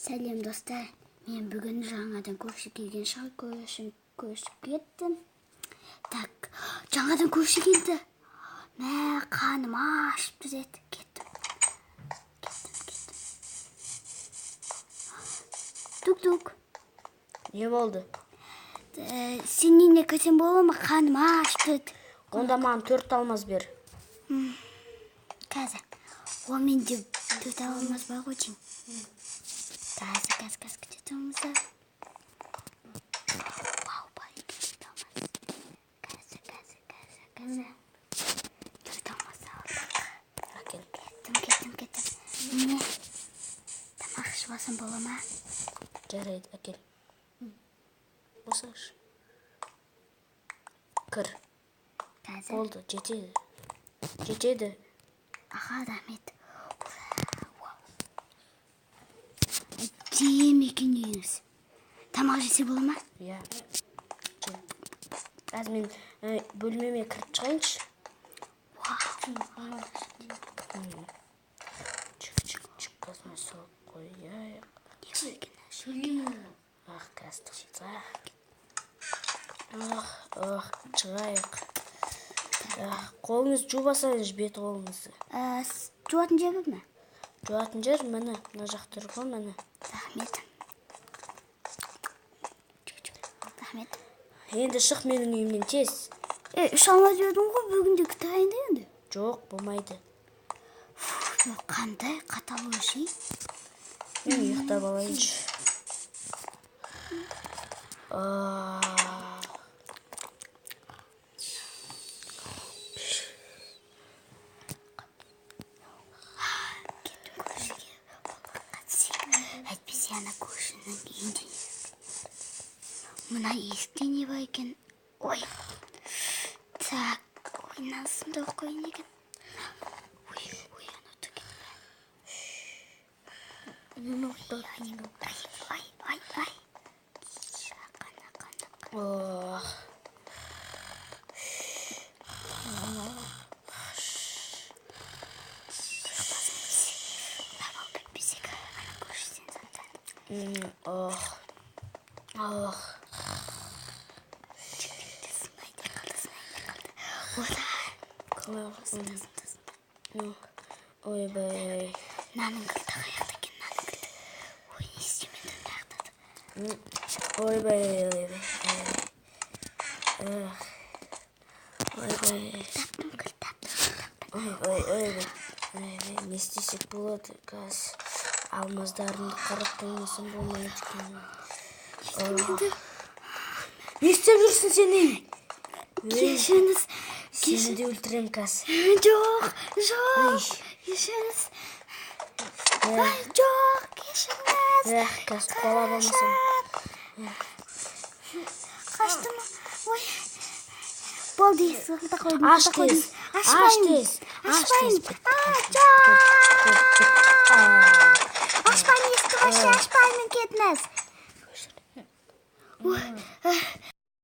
Сәлем достар, мен бүгін жаңадан көрші келген шығар, көрші кеттім. Так, жаңадан көрші келді. Мә, қаным ашып деді. Кеттім. Тук-тук. Не болды? Сен нене кірсем бола ма? Қаным ашып деді. Онда маған 4 алмаз бер. Қазір. О, менде 4 алмаз бар ғой деймін. Қазір күтет алмаздар. Вау, бар күтет алмаз. Қазір. 4 алмаз алдық. Кеттім. Міне, тамақ ішіп алсам бола ма? Жарайды, әкел. Босаш. Кір. Қазір. Болды, жетеді. Аға, рахмет. Жем екен үйіңіз. Тамақ жесе бола ма? Иә. Қазір мен бөлмеме кіріп шығайыншы. Чик, қазір салып қояйық. Не бар екен? Қазір шығайық. Қолыңыз жубасаңыз беті қолыңызды. Жуатын жер ме? Жуатын жер міне, мына жақ тұр ғой міне. Рахмет. Енді шық менің үйімнен тез. Үш алмаз бердің ғой, бүгінде күтайын да енді. Жоқ, болмайды. Қандай қатал өшей? Мен ұйықтап алайыншы. Әйтпесе ана көршінің үйінде. Мына есікте не бар екен? Ой. Так, ойнасымда қойын екен. Ой, анау түген. Ай. Ойбай. Наның кілті қаяқта екен, наның кілті. Ой, не істемен дөңді ақтады. Ойбай. Таптым кілт. Ойбай. Не істесек болады, қазір. Алмаздарымды қарап қоймасам болмайды екен. Не істеп жүрсің сен ей? Кешіріңіз. Сені де өлтірем қазір. Жоқ. Кешіріңіз. Жоқ, кешіріңіз. Қазір қолап алмасам. Қаштым. Ой. Болды, есігіңді қойдым. Аш тез. Ашпайын. Ашпайын, есікті вообще ашпайын.